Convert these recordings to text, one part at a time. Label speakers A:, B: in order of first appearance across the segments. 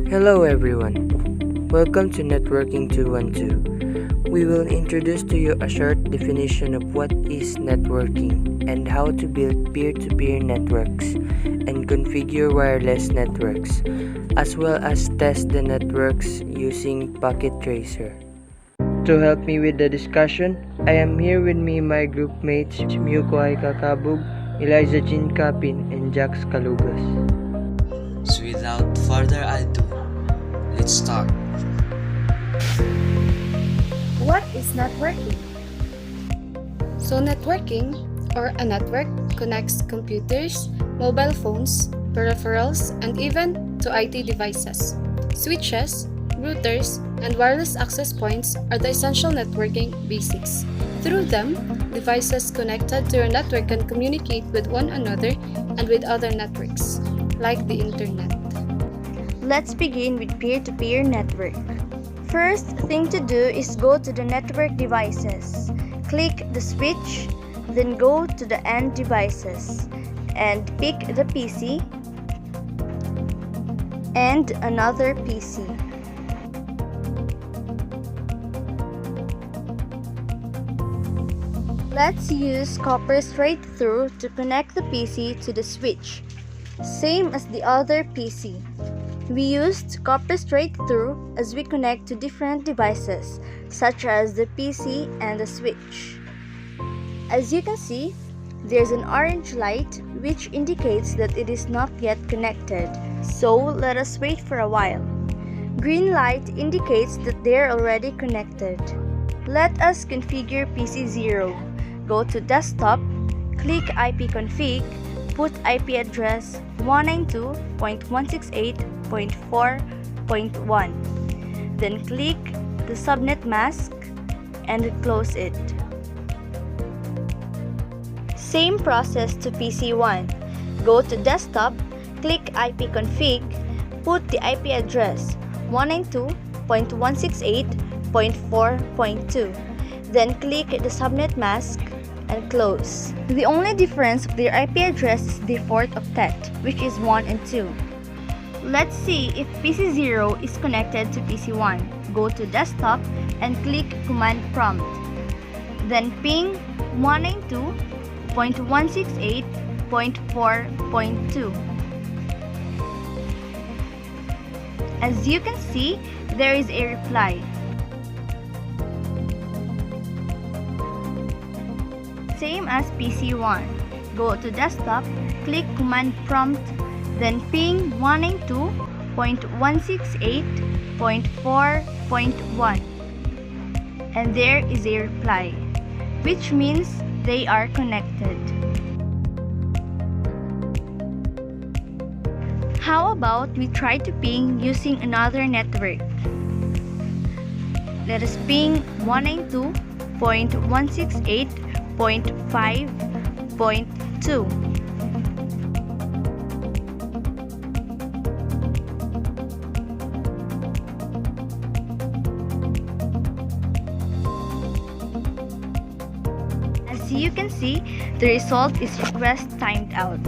A: Hello everyone. Welcome to Networking 212. We will introduce to you a short definition of what is networking and how to build peer-to-peer networks and configure wireless networks, as well as test the networks using Packet Tracer. To help me with the discussion, I am here with my group mates Miyuko Kakabug, Eliza Jean Capin, and Jax Calugas.
B: So without further ado, let's start.
C: What is networking?
D: So networking, or a network, connects computers, mobile phones, peripherals, and even to IT devices. Switches, routers, and wireless access points are the essential networking basics. Through them, devices connected to your network can communicate with one another and with other networks, like the internet.
C: Let's begin with peer-to-peer network. First thing to do is go to the network devices. Click the switch, then go to the end devices and pick the PC and another PC. Let's use copper straight through to connect the PC to the switch, same as the other PC. We used copper straight through as we connect to different devices, such as the PC and the switch. As you can see, there's an orange light which indicates that it is not yet connected, so let us wait for a while. Green light indicates that they are already connected. Let us configure PC0. Go to Desktop, click ipconfig, put IP address 192.168.4.1. Then click the subnet mask and close it. Same process to PC1. Go to Desktop, click ipconfig, put the IP address 192.168.4.2. Then click the subnet mask and close. The only difference of their IP address is the fourth octet, which is 1 and 2. Let's see if PC0 is connected to PC1. Go to Desktop and click Command Prompt. Then ping 192.168.4.2. As you can see, there is a reply. Same as PC1. Go to Desktop, click Command Prompt, then ping 192.168.4.1. And there is a reply, which means they are connected. How about we try to ping using another network? Let us ping 192.168.5.2. As you can see, the result is request timed out.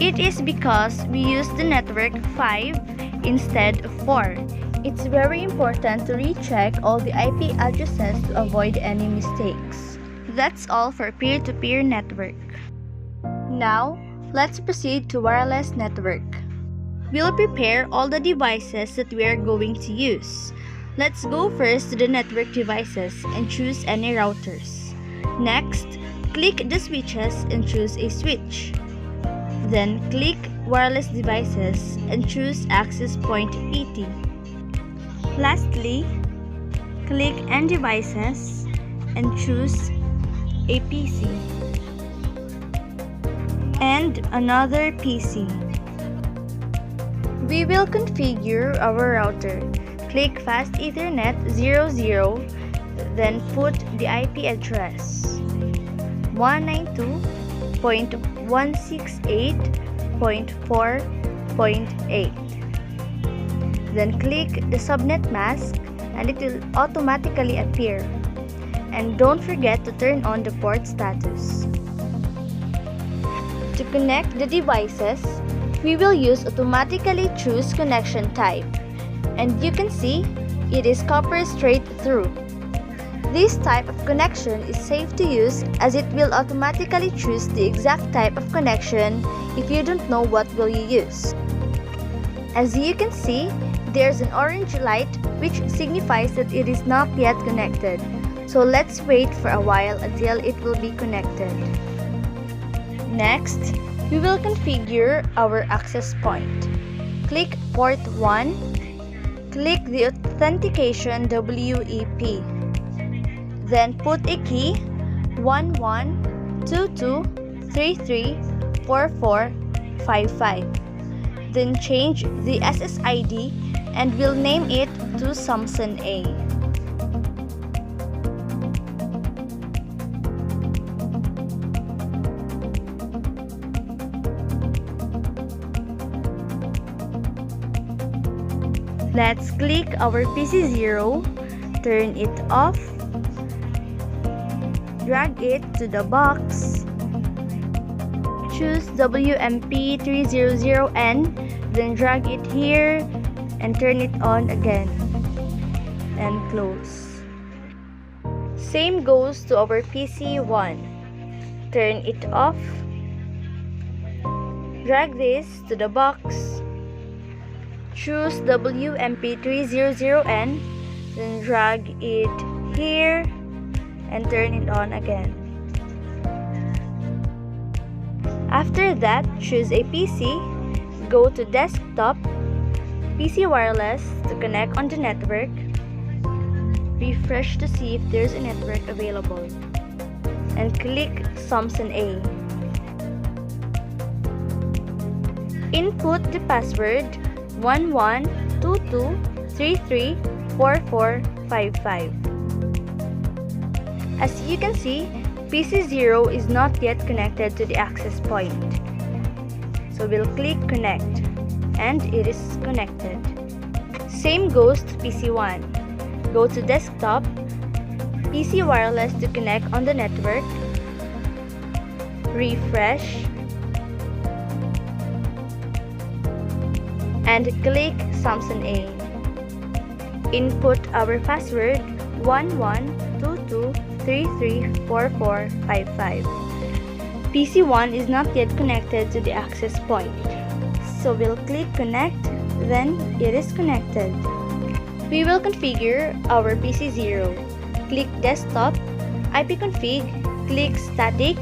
C: It is because we used the network 5 instead of 4. It's very important to recheck all the IP addresses to avoid any mistakes. That's all for peer-to-peer network. Now, let's proceed to wireless network. We'll prepare all the devices that we are going to use. Let's go first to the network devices and choose any routers. Next, click the switches and choose a switch. Then click wireless devices and choose access point PT. Lastly, click end devices and choose a PC and another PC. We will configure our router. Click Fast Ethernet 00, then put the IP address 192.168.4.8. Then click the subnet mask and it will automatically appear. And don't forget to turn on the port status. To connect the devices, we will use automatically choose connection type. And you can see it is copper straight through. This type of connection is safe to use as it will automatically choose the exact type of connection if you don't know what will you use. As you can see, there's an orange light which signifies that it is not yet connected. So let's wait for a while until it will be connected. Next, we will configure our access point. Click port 1, click the authentication WEP. Then put a key 1122334455. Then change the SSID and we'll name it to Samson A. Let's click our PC0, turn it off, drag it to the box, choose WMP300N, then drag it here and turn it on again, and close. Same goes to our PC1. Turn it off, drag this to the box, choose WMP300N, then drag it here and turn it on again. After that, choose a PC, go to desktop, PC wireless to connect on the network, refresh to see if there's a network available, and click Samson A. Input the password 1122334455. As you can see, PC0 is not yet connected to the access point. So we'll click connect and it is connected. Same goes to PC1. Go to desktop, PC wireless to connect on the network, refresh, and click Samson A. Input our password 1122334455. PC1 is not yet connected to the access point. So we'll click connect, then it is connected. We will configure our PC0. Click desktop, ipconfig, click static,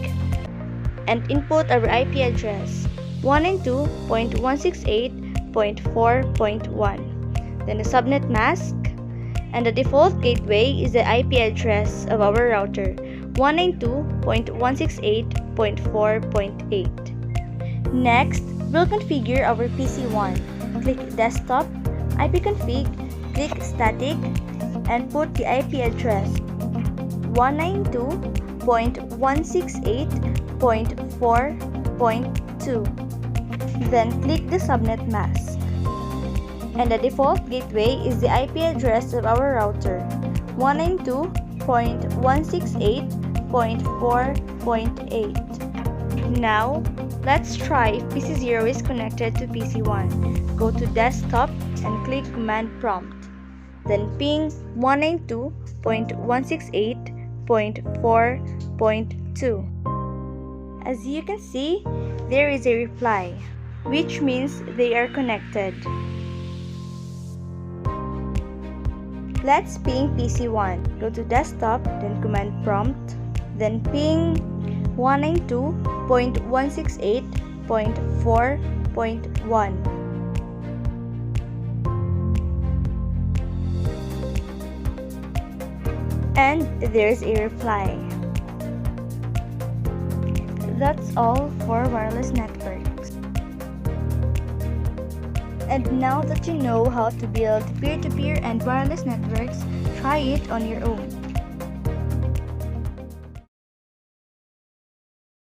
C: and input our IP address 192.168.4.1. Then the subnet mask, and the default gateway is the IP address of our router 192.168.4.8. Next, we'll configure our PC1. Click desktop, ipconfig, click static, and put the IP address 192.168.4.2. Then click the subnet mask. And the default gateway is the IP address of our router 192.168.4.8. Now, let's try if PC0 is connected to PC1. Go to desktop and click command prompt. Then ping 192.168.4.2. As you can see, there is a reply, which means they are connected. Let's ping PC1. Go to desktop, then command prompt, then ping 192.168.4.1. And there's a reply. That's all for wireless networks. And now that you know how to build peer-to-peer and wireless networks, try it on your own.